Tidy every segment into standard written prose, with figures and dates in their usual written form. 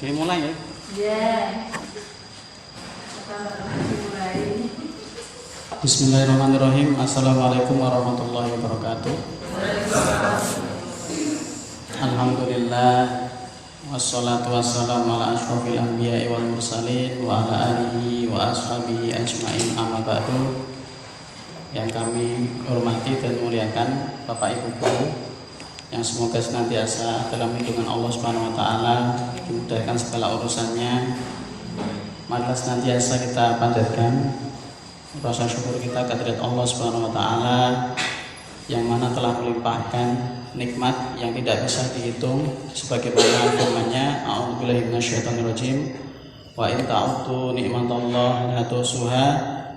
Oke, mulai ya. Ya. Mulai. Bismillahirrahmanirrahim. Assalamualaikum warahmatullahi wabarakatuh. Alhamdulillah, wassalatu wassalamu ala asyrofil anbiya'i wal mursalin wa ala alihi wa ashabihi ajma'in, amma ba'du. Yang kami hormati dan muliakan Bapak Ibu guru, yang semoga senantiasa dalam lindungan Allah Subhanahu wa taala, dimudahkan segala urusannya. Maka senantiasa kita panjatkan rasa syukur kita kehadirat Allah Subhanahu wa taala yang mana telah melimpahkan nikmat yang tidak bisa dihitung, sebagaimana firman-Nya, a'udzubillahi minasyaitonirrajim, wa in ta'uddu nikmatallahi la tuhsuha,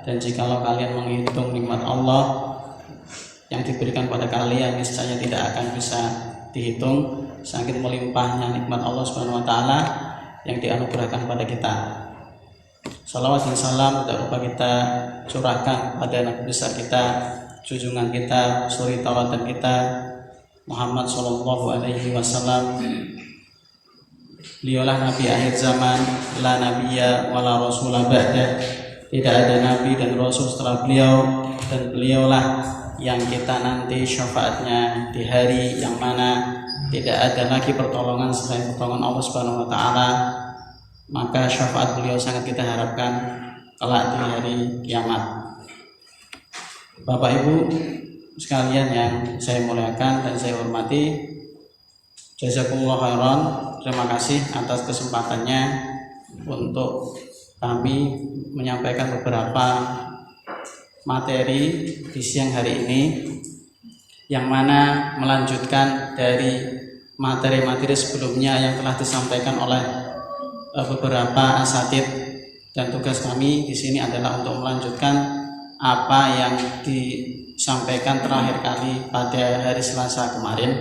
dan jikalau kalian menghitung nikmat Allah yang diberikan pada kalian, niscaya tidak akan bisa dihitung, saking melimpahnya nikmat Allah Subhanahu wa taala yang dianugerahkan pada kita. Salawat dan salam tidak lupa kita curahkan pada Nabi besar kita, junjungan kita, suri tauladan kita, Muhammad sallallahu alaihi wasallam. Beliaulah nabi akhir zaman, la nabiyya wala rasulah ba'da. Tidak ada nabi dan rasul setelah beliau, dan beliaulah yang kita nanti syafaatnya di hari yang mana tidak ada lagi pertolongan selain pertolongan Allah Subhanahu wa taala. Maka syafaat beliau sangat kita harapkan kelak di hari kiamat. Bapak Ibu sekalian yang saya muliakan dan saya hormati, jazakumullah khairan, terima kasih atas kesempatannya untuk kami menyampaikan beberapa materi di siang hari ini, yang mana melanjutkan dari materi-materi sebelumnya yang telah disampaikan oleh beberapa asatid, dan tugas kami di sini adalah untuk melanjutkan apa yang disampaikan terakhir kali pada hari Selasa kemarin,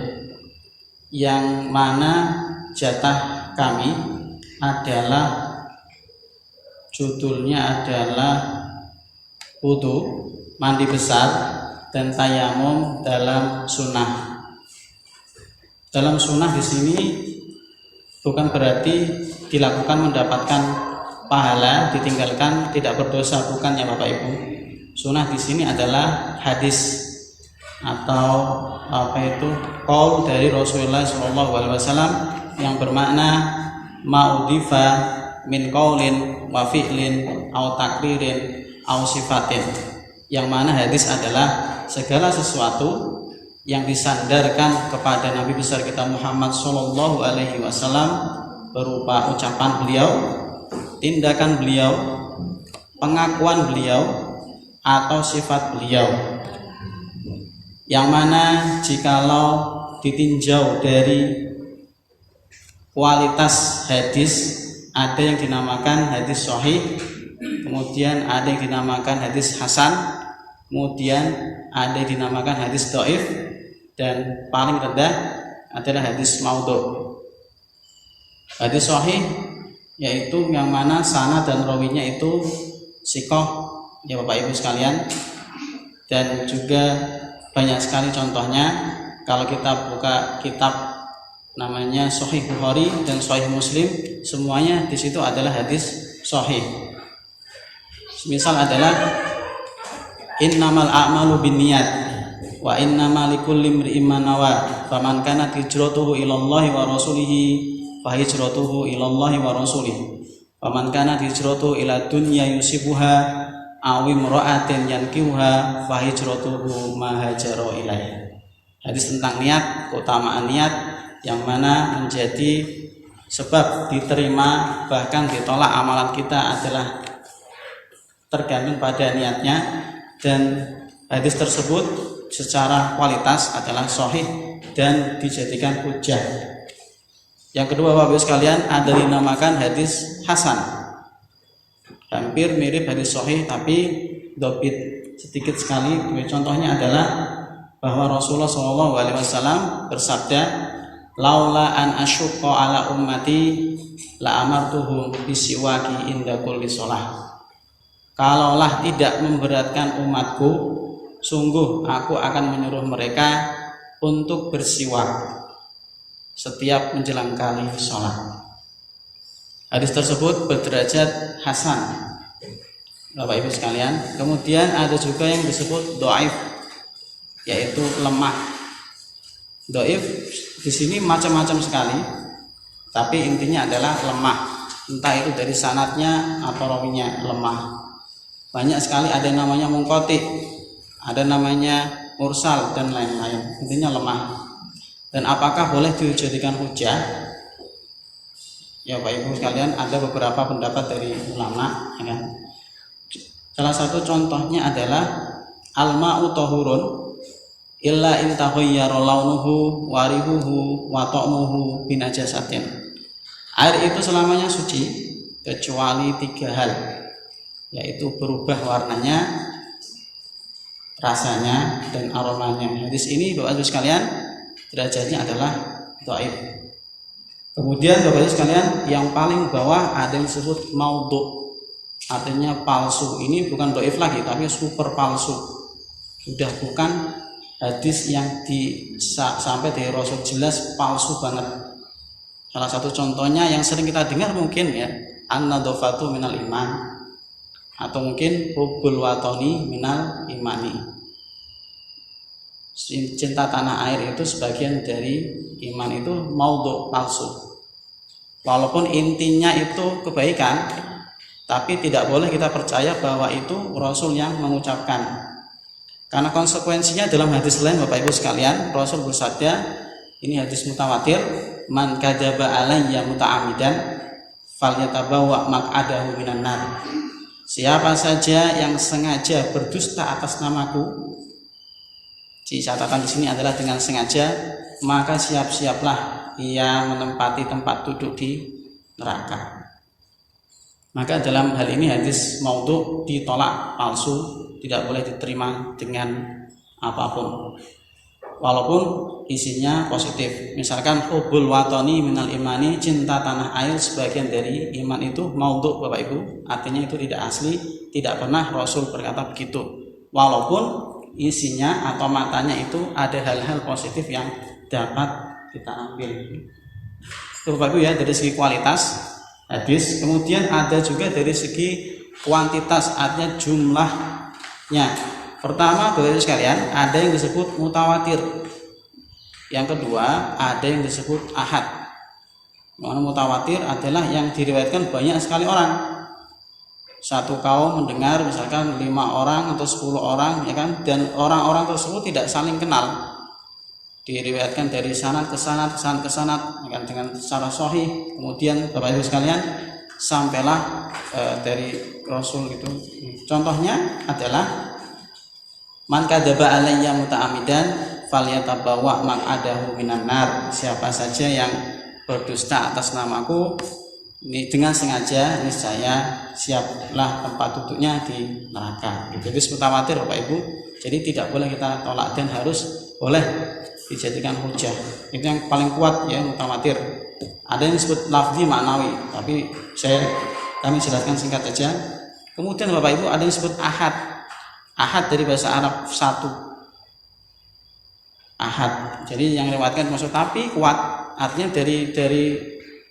yang mana jatah kami adalah judulnya adalah wudu, mandi besar, dan tayamum dalam sunnah. Dalam sunnah di sini bukan berarti dilakukan mendapatkan pahala, ditinggalkan tidak berdosa, bukan ya Bapak Ibu. Sunnah di sini adalah hadis atau qaul dari Rasulullah SAW yang bermakna ma'udifa min qaulin wa fi'lin au takririn au sifatin, yang mana hadis adalah segala sesuatu yang disandarkan kepada Nabi besar kita Muhammad sallallahu alaihi wasallam berupa ucapan beliau, tindakan beliau, pengakuan beliau, atau sifat beliau, yang mana jikalau ditinjau dari kualitas hadis, ada yang dinamakan hadis sahih, kemudian ada yang dinamakan hadis hasan, kemudian ada yang dinamakan hadis dhaif, dan paling rendah adalah hadis maudhu. Hadis sahih yaitu yang mana sanad dan rawinya itu siqah ya Bapak Ibu sekalian, dan juga banyak sekali contohnya. Kalau kita buka kitab namanya Sahih Bukhari dan Sahih Muslim, semuanya di situ adalah hadis sahih. Misal adalah innamal a'malu binniyat wa innamal likulli imri'in ma nawa faman kanat hijratuhu ilallahi wa rasulihi fa hijratuhu ilallahi wa rasulihi faman kanat hijratuhu ila dunya yusibuha aw imra'atin yankihuha fa hijratuhu ma hajara ilaiha. Hadis tentang niat, keutamaan niat, yang mana menjadi sebab diterima bahkan ditolak amalan kita adalah tergantung pada niatnya, dan hadis tersebut secara kualitas adalah sahih dan dijadikan hujjah. Yang kedua Bapak Ibu sekalian, ada dinamakan hadis hasan, hampir mirip hadis sahih tapi dobit sedikit sekali. Contohnya adalah bahwa Rasulullah SAW bersabda, laula an asyqa ala ummati la amartuhum bisiwaki inda kulli shalah. Kalaulah tidak memberatkan umatku, sungguh aku akan menyuruh mereka untuk bersiwak setiap menjelang kali sholat. Hadis tersebut berderajat hasan, Bapak Ibu sekalian. Kemudian ada juga yang disebut dhaif, yaitu lemah. Dhaif di sini macam-macam sekali, tapi intinya adalah lemah. Entah itu dari sanadnya atau rawinya lemah. Banyak sekali, ada yang namanya munqati, ada namanya mursal dan lain-lain. Intinya lemah. Dan apakah boleh dijadikan hujah? Ya Bapak Ibu sekalian, ada beberapa pendapat dari ulama, ya kan? Salah satu contohnya adalah al-ma'u tahurun illa in taghayyara launuhu wa rihuhu wa ta'muhu binajasatin. Air itu selamanya suci kecuali 3 hal, yaitu berubah warnanya, rasanya, dan aromanya. Hadis ini Bapak Ibu sekalian derajatnya adalah dhaif. Kemudian Bapak Ibu sekalian, yang paling bawah ada yang disebut maudhu, artinya palsu. Ini bukan dhaif lagi, tapi super palsu. Sudah bukan hadis yang sampai dari Rasul, jelas palsu banget. Salah satu contohnya yang sering kita dengar mungkin ya, an-nadhafatu minal iman, atau mungkin hubbul watani minal imani. Cinta tanah air itu sebagian dari iman, itu maudhu, palsu. Walaupun intinya itu kebaikan, tapi tidak boleh kita percaya bahwa itu Rasul yang mengucapkan. Karena konsekuensinya dalam hadis lain Bapak Ibu sekalian, Rasul bersabda, ini hadis mutawatir, man kadzaba alayya muta'ammidan falyatabawwa maq'adahu minan nar. Siapa saja yang sengaja berdusta atas namaku, di catatan di sini adalah dengan sengaja, maka siap-siaplah ia menempati tempat duduk di neraka. Maka dalam hal ini hadis maudhu ditolak, palsu, tidak boleh diterima dengan apapun, walaupun isinya positif. Misalkan hubbul watani minal imani, cinta tanah air sebagian dari iman, itu maudhu Bapak Ibu, artinya itu tidak asli, tidak pernah Rasul berkata begitu, walaupun isinya atau matanya itu ada hal-hal positif yang dapat kita ambil. Itu Bapak Ibu ya, dari segi kualitas hadis. Kemudian ada juga dari segi kuantitas, artinya jumlahnya. Pertama Bapak Ibu sekalian, ada yang disebut mutawatir. Yang kedua ada yang disebut ahad. Mana mutawatir adalah yang diriwayatkan banyak sekali orang. Satu kaum mendengar misalkan 5 orang atau 10 orang, ya kan, dan orang-orang tersebut tidak saling kenal. Diriwayatkan dari sanad ke sanad, ya kan, dengan secara sahih. Kemudian Bapak Ibu sekalian, sampailah dari Rasul gitu. Contohnya adalah man kadzaba alayya muta'ammidan falyatabawwa maq'adahu minan nar. Siapa saja yang berdusta atas namaku ini dengan sengaja, niscaya siaplah tempat duduknya di neraka. Jadi mutawatir Bapak Ibu. Jadi tidak boleh kita tolak dan harus boleh dijadikan hujah. Itu yang paling kuat ya, mutawatir. Ada yang disebut lafzi ma'nawi, tapi kami jelaskan singkat saja. Kemudian Bapak Ibu ada yang disebut ahad. Ahad dari bahasa Arab satu. Ahad. Jadi yang lewatkan maksud tapi kuat. Artinya dari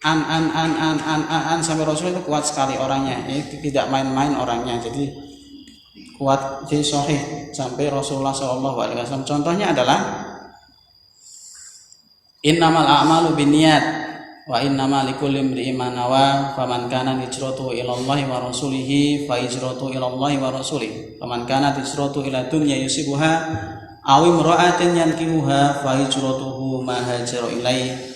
an sampai Rasul itu kuat sekali orangnya. Ini tidak main-main orangnya. Jadi kuat, jadi sahih sampai Rasulullah SAW. Contohnya adalah innamal a'malu binniyat wa innamal likulli imri'in ma nawa faman kana hijratuhu ila Allahi wa rasulihi fa hijratuhu ila Allahi wa rasulihi faman kana hijratuhu ila dunya yusibuha aw imra'atin yankihuha fa hijratuhu ma hajara ilaihi.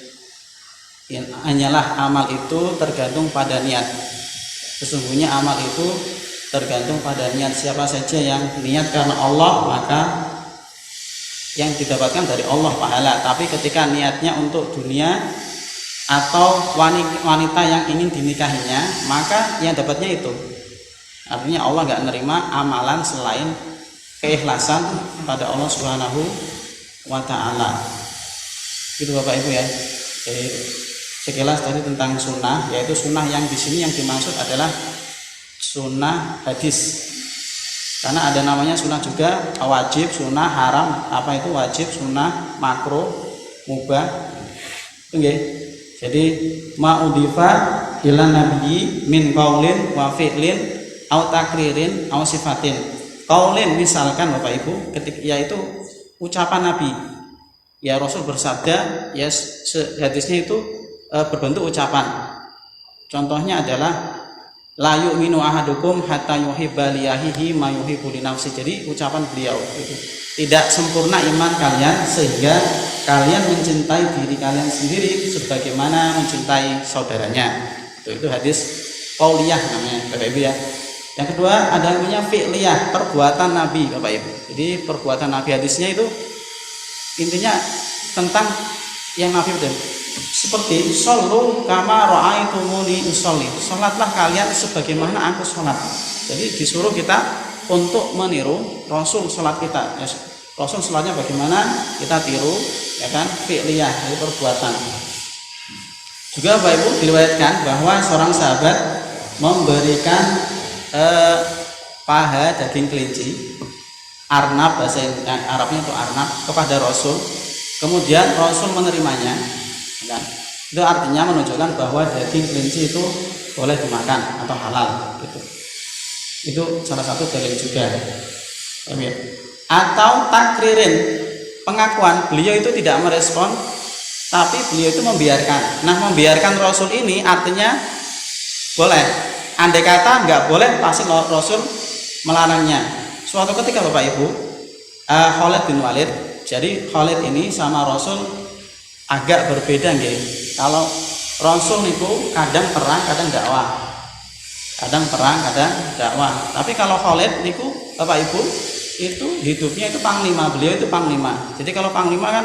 Hanyalah amal itu tergantung pada niat. Sesungguhnya amal itu tergantung pada niat. Siapa saja yang niat karena Allah, maka yang didapatkan dari Allah pahala. Tapi ketika niatnya untuk dunia atau wanita yang ingin dinikahinya, maka yang dapatnya itu. Artinya Allah nggak menerima amalan selain keikhlasan pada Allah Subhanahu wa Ta'ala. Itu Bapak Ibu ya. Jadi sekilas tadi tentang sunnah, yaitu sunnah yang di sini yang dimaksud adalah sunnah hadis. Karena ada namanya sunnah juga, wajib, sunnah, haram. Apa itu wajib, sunnah, makruh, mubah? Oke. Jadi ma'udhifa ilan nabiyyi min qaulin wa fi'lin au takririn au sifatin. Qaulin misalkan Bapak Ibu ketika yaitu ucapan Nabi. Ya Rasul bersabda, ya hadisnya itu berbentuk ucapan. Contohnya adalah la yu'minu ahadukum hatta yuhibba li akhihi ma yuhibbu li nafsi. Jadi ucapan beliau itu tidak sempurna iman kalian sehingga kalian mencintai diri kalian sendiri sebagaimana mencintai saudaranya. Itu hadis qauliyah namanya Bapak Ibu ya. Yang kedua ada namanya fi'liyah, perbuatan Nabi Bapak Ibu. Jadi perbuatan Nabi hadisnya itu intinya tentang yang Nabi betul. Seperti shollu kama ra'aitumuni usolli. Salatlah kalian sebagaimana aku salat. Jadi disuruh kita untuk meniru Rasul salat kita. Ya, Rasul salatnya bagaimana kita tiru, ya kan? Fi'liyah, jadi perbuatan. Juga Bapak Ibu diriwayatkan bahwa seorang sahabat memberikan paha daging kelinci, arnab bahasa Arabnya itu arnab, kepada Rasul. Kemudian Rasul menerimanya. Dan itu artinya menunjukkan bahwa daging kelinci itu boleh dimakan atau halal gitu. Itu salah satu dalil juga. Atau takririn, pengakuan beliau itu tidak merespon tapi beliau itu membiarkan. Nah, membiarkan Rasul ini artinya boleh. Andai kata nggak boleh pasti Rasul melarangnya. Suatu ketika Bapak Ibu Khalid bin Walid, jadi Khalid ini sama Rasul agak berbeda nggih. Kalau Rasul niku kadang perang, kadang dakwah. Kadang perang, kadang dakwah. Tapi kalau Khalid niku Bapak Ibu itu hidupnya itu panglima, beliau itu panglima. Jadi kalau panglima kan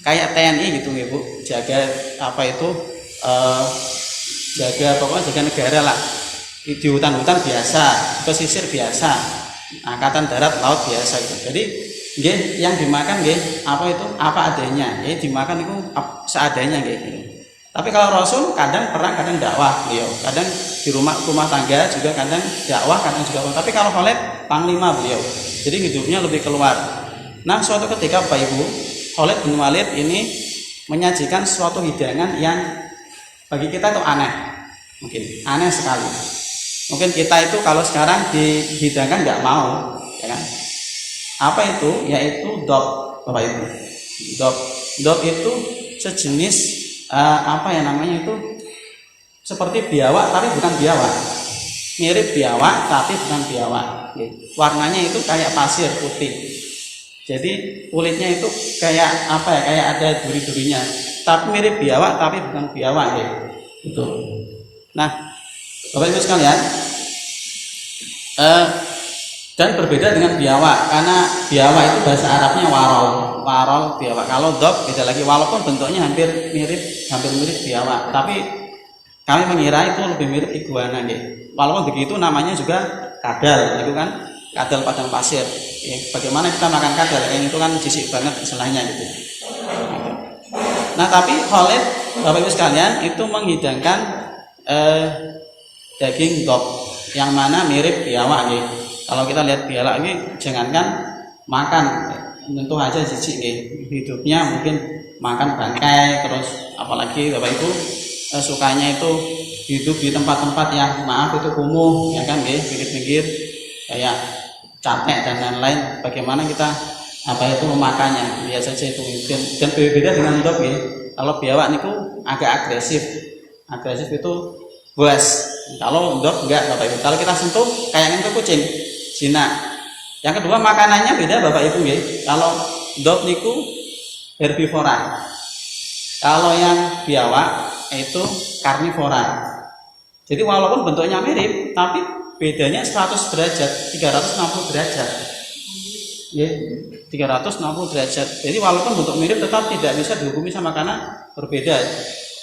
kayak TNI gitu nggih Bu, jaga apa itu jaga pokoknya jaga negara lah. Di hutan-hutan biasa, pesisir biasa, angkatan darat, laut biasa gitu. Jadi nggih yang dimakan nggih apa itu apa adanya, jadi dimakan itu seadanya nggih. Tapi kalau Rasul kadang perang, kadang dakwah beliau, kadang di rumah tangga juga kadang dakwah, kadang juga. Tapi kalau Khalid panglima beliau, jadi hidupnya lebih keluar. Nah suatu ketika Bapak Ibu Khalid bin Walid ini menyajikan suatu hidangan yang bagi kita itu aneh, mungkin aneh sekali. Mungkin kita itu kalau sekarang dihidangkan nggak mau, ya kan? Apa itu? Yaitu dop, Bapak Ibu. Dop itu sejenis apa ya namanya itu? Seperti biawak tapi bukan biawak. Mirip biawak tapi bukan biawak. Warnanya itu kayak pasir putih. Jadi kulitnya itu kayak apa ya? Kayak ada duri-durinya. Tapi mirip biawak tapi bukan biawak ya. Itu. Nah, Bapak Ibu sekalian, dan berbeda dengan biawak karena biawak itu bahasa Arabnya warol biawak. Kalau dog beda lagi, walaupun bentuknya hampir mirip biawak, tapi kami mengira itu lebih mirip iguana gitu. Walaupun begitu namanya juga kadal, itu kan kadal padang pasir. Ya, bagaimana kita makan kadal? Yang itu kan jijik banget istilahnya gitu. Nah tapi Khalid Bapak Ibu sekalian itu menghidangkan daging dog yang mana mirip biawak gitu. Kalau kita lihat biawak ini jangankan makan, tentu aja jijik gitu. Hidupnya mungkin makan bangkai, terus apalagi Bapak Ibu sukanya itu hidup di tempat-tempat yang maaf itu kumuh, ya kan gitu, pinggir-pinggir kayak catek dan lain-lain. Bagaimana kita apa itu memakannya? Biasa saja itu dan berbeda dengan dog gitu. Kalau biawak niku agak agresif itu buas. Kalau dog enggak Bapak Ibu. Kalau kita sentuh kayak nyentuh kucing, jinak. Yang kedua makanannya beda Bapak Ibu ya. Kalau dog niku herbivora. Kalau yang biawak itu karnivora. Jadi walaupun bentuknya mirip, tapi bedanya 100 derajat, 360 derajat. Ya, 360 derajat. Jadi walaupun bentuk mirip tetap tidak bisa dihukumi sama karena berbeda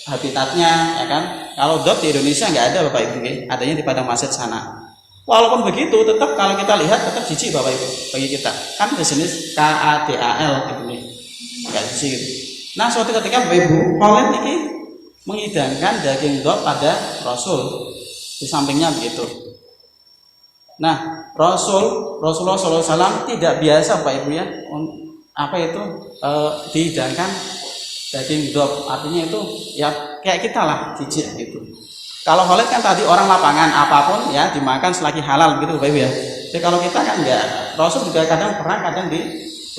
habitatnya, ya kan? Kalau dog di Indonesia nggak ada Bapak Ibu, adanya di padang pasir sana. Walaupun begitu, tetap kalau kita lihat tetap jijik Bapak Ibu bagi kita. Kan jenis KADAL gitu nih, nggak jijik gitu. Nah suatu ketika Bapak Ibu, Khalid ini menghidangkan daging dog pada Rasul di sampingnya begitu. Nah Rasulullah SAW tidak biasa Bapak Ibu ya, apa itu dihidangkan daging dog, artinya itu ya kayak kita lah jijik gitu. Kalau kholid kan tadi orang lapangan apapun ya dimakan selagi halal gitu Bapak Ibu ya. Jadi kalau kita kan enggak, Rasul juga kadang perang kadang di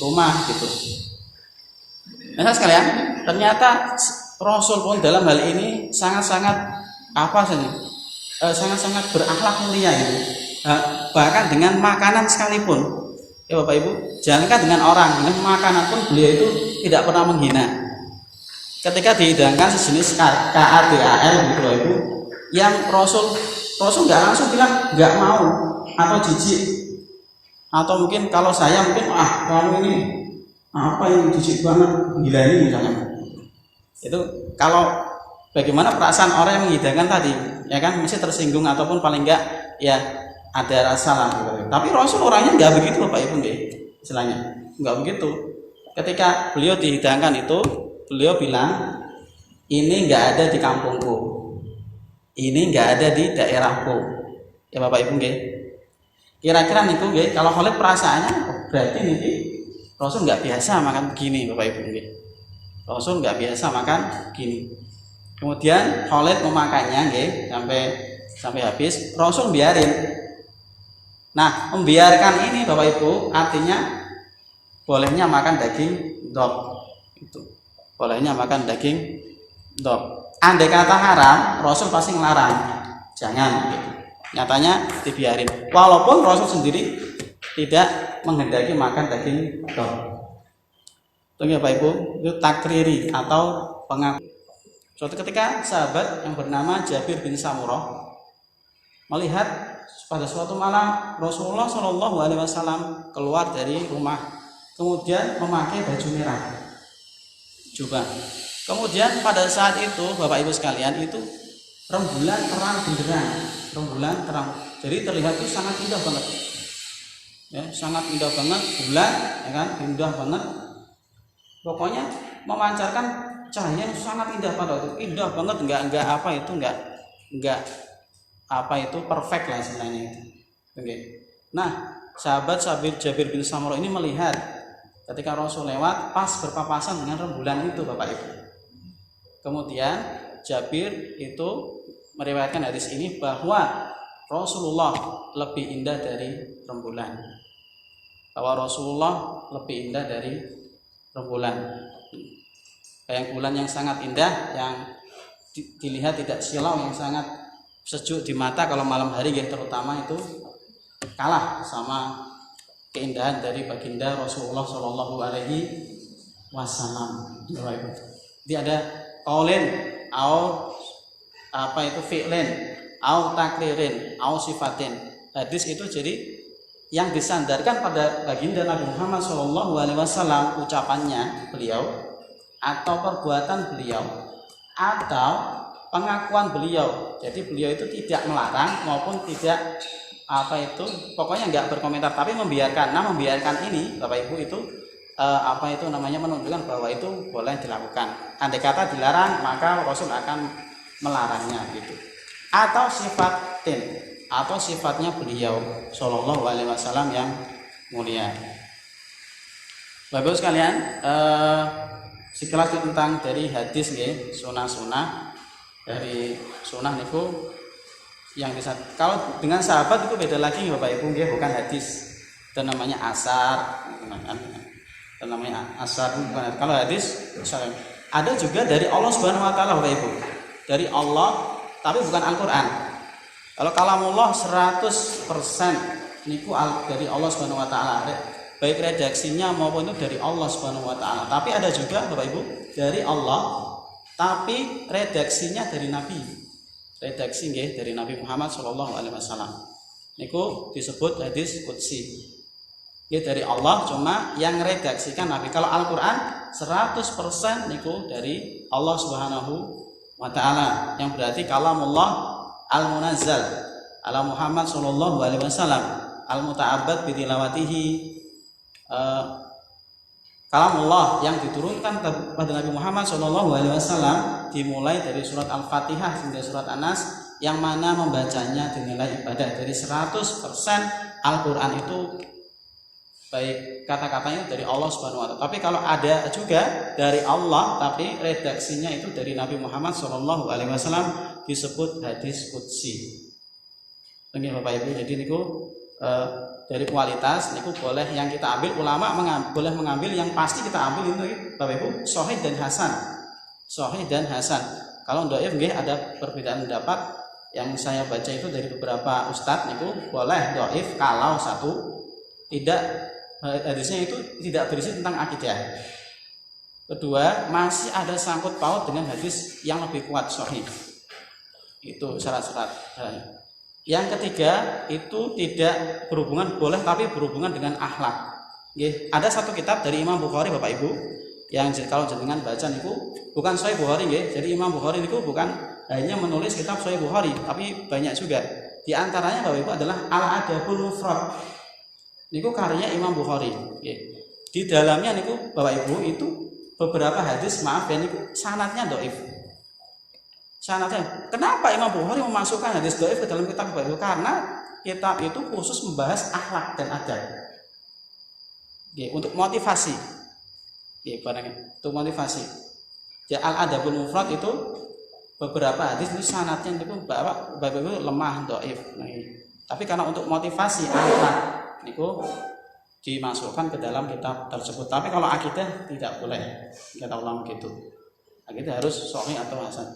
rumah gitu. Nah sekalian, ternyata Rasul pun dalam hal ini sangat-sangat apa sih? Sangat-sangat berakhlak mulia gitu. Bahkan dengan makanan sekalipun, ya Bapak Ibu, jangankan dengan orang, dengan makanan pun beliau itu tidak pernah menghina. Ketika dihidangkan sejenis KADAL gitu Bapak Ibu, yang Rasul nggak langsung bilang nggak mau atau jijik, atau mungkin kalau saya mungkin kamu ini apa yang jijik banget, gila ini misalnya. Itu kalau bagaimana perasaan orang yang menghidangkan tadi, ya kan mesti tersinggung ataupun paling enggak ya ada rasa lah gitu. Tapi Rasul orangnya nggak begitu Bapak Ibu nggih, istilahnya nggak begitu. Ketika beliau dihidangkan itu, beliau bilang ini nggak ada di kampungku, ini nggak ada di daerahku, ya Bapak Ibu nggih. Kira-kira niku nggih, kalau Khalid perasaannya berarti niki Rasul nggak biasa makan begini Bapak Ibu nggih. Rasul nggak biasa makan begini. Kemudian Khalid memakannya nggih sampai habis, Rasul biarin. Nah, membiarkan ini Bapak Ibu artinya bolehnya makan daging dog. Itu. Bolehnya makan daging dog. Andai kata haram, Rasul pasti ngelarang. Jangan gitu. Nyatanya dibiarin. Walaupun Rasul sendiri tidak menghendaki makan daging dog. Itu ya Bapak Ibu, itu takriri atau pengakuan. Suatu ketika sahabat yang bernama Jabir bin Samurah melihat pada suatu malam Rasulullah Shallallahu Alaihi Wasallam keluar dari rumah, kemudian memakai baju merah, jubah. Kemudian pada saat itu Bapak Ibu sekalian itu rembulan terang benderang, rembulan terang. Jadi terlihat itu sangat indah banget, ya sangat indah banget bulan, ya kan indah banget. Pokoknya memancarkan cahaya yang sangat indah pada waktu itu, indah banget, enggak apa itu enggak apa itu perfect lah istilahnya itu. Oke. Nah, sahabat Jabir bin Samurah ini melihat ketika Rasul lewat pas berpapasan dengan rembulan itu Bapak Ibu. Kemudian Jabir itu meriwayatkan hadis ini bahwa Rasulullah lebih indah dari rembulan. Bahwa Rasulullah lebih indah dari rembulan. Kayak bulan yang sangat indah, yang dilihat tidak silau, yang sangat sejuk di mata kalau malam hari ya, terutama itu kalah sama keindahan dari baginda Rasulullah Shallallahu Alaihi Wasallam. Jadi ada qaulin au apa itu fi'lin au takririn au sifatin. Hadis itu jadi yang disandarkan pada baginda Nabi Muhammad Shallallahu Alaihi Wasallam, ucapannya beliau atau perbuatan beliau atau pengakuan beliau. Jadi beliau itu tidak melarang maupun tidak apa itu, pokoknya nggak berkomentar tapi membiarkan. Nah, membiarkan ini Bapak Ibu itu apa itu namanya menunjukkan bahwa itu boleh dilakukan. Andai kata dilarang maka Rasul akan melarangnya gitu. Atau sifatin, atau sifatnya beliau Shallallahu Alaihi Wasallam yang mulia. Bapak Ibu sekalian, sekilas tentang dari hadis nggih, sunah-sunah dari sunah niku yang bisa, kalau dengan sahabat itu beda lagi Bapak Ibu nggih, bukan hadis. Itu namanya asar, itu namanya asar bukan. Kalau hadis ada juga dari Allah Subhanahu wa taala Bapak Ibu. Dari Allah tapi bukan Al-Qur'an. Kalau kalamullah 100% niku dari Allah Subhanahu wa taala. Baik redaksinya maupun itu dari Allah Subhanahu wa taala. Tapi ada juga Bapak Ibu dari Allah tapi redaksinya dari Nabi. Redaksi nggih dari Nabi Muhammad Shallallahu Alaihi Wasallam. Niku disebut hadis qudsi. Nggih dari Allah cuma yang redaksikan Nabi. Kalau Al-Qur'an 100% niku dari Allah Subhanahu wa taala. Yang berarti kalamullah al-munazzal ala Muhammad Shallallahu Alaihi Wasallam al-muta'abbad bi tilawatihi. Kalamullah yang diturunkan pada Nabi Muhammad SAW dimulai dari surat Al-Fatihah hingga surat An-Nas, yang mana membacanya dinilai ibadah. Dari 100% Al-Quran itu baik kata-katanya dari Allah Subhanahu wa taala. Tapi kalau ada juga dari Allah tapi redaksinya itu dari Nabi Muhammad SAW disebut hadis qudsi. Nggih Bapak Ibu, jadi niku dari kualitas niku boleh yang kita ambil, ulama boleh mengambil yang pasti kita ambil itu Bapak Ibu sahih dan hasan. Sahih dan hasan. Kalau dhaif nggih ada perbedaan pendapat. Yang saya baca itu dari beberapa ustadz niku boleh dhaif kalau satu tidak hadisnya itu tidak berisi tentang akidah. Kedua, masih ada sangkut paut dengan hadis yang lebih kuat sahih. Itu syarat-syarat. Yang ketiga itu tidak berhubungan, boleh tapi berhubungan dengan akhlak. Nggih, ada satu kitab dari Imam Bukhari Bapak Ibu yang kalau jenengan baca niku bukan Sahih Bukhari nggih. Jadi Imam Bukhari niku bukan hanya menulis kitab Sahih Bukhari, tapi banyak juga. Di antaranya Bapak Ibu adalah Al-Adabul Mufrad. Niku karya Imam Bukhari. Nggih. Di dalamnya niku Bapak Ibu itu beberapa hadis niku sanadnya dhaif. Sanadnya. Kenapa Imam Bukhari memasukkan hadis dhaif ke dalam kitab Bapak Ibu? Karena kitab itu khusus membahas akhlak dan adab. Nggih, untuk motivasi. Nggih, untuk motivasi. Ya Al-Adabul Mufrad itu beberapa hadis itu sanadnya itu Bapak Ibu lemah dhaif. Tapi karena untuk motivasi akhlak niku dimasukkan ke dalam kitab tersebut. Tapi kalau akidah tidak boleh. Kata ulama gitu. Akidah harus sahih atau hasan.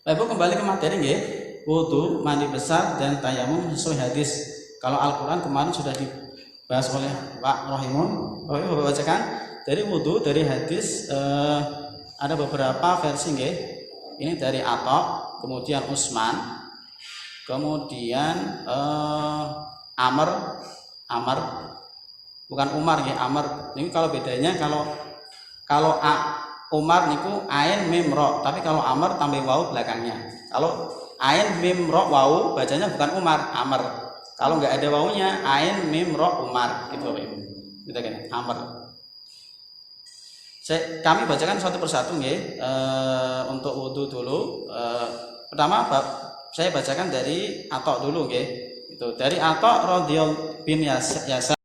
Bapak Ibu kembali ke materi nggih. Wudu, mandi besar dan tayamum sesuai hadis. Kalau Al-Qur'an kemarin sudah dibahas oleh Pak Rohimun. Bapak Ibu bacakan dari wudu dari hadis ada beberapa versi nggih. Ini dari Atta, kemudian Utsman, kemudian Amr, bukan Umar ya, Amr. Ini kalau bedanya kalau Umar niku ain mim ro, tapi kalau Amr tambah wawu belakangnya. Kalau ain mim ro wawu bacanya bukan Umar, Amr. Kalau nggak ada wawunya ain mim ro Umar, itu Bapak Ibu. Kita kan Amr. Kami bacakan satu persatu nggih. Untuk wudu dulu. Pertama saya bacakan dari Atta dulu nggih. Itu dari Atta radhiyallahu bin Yasar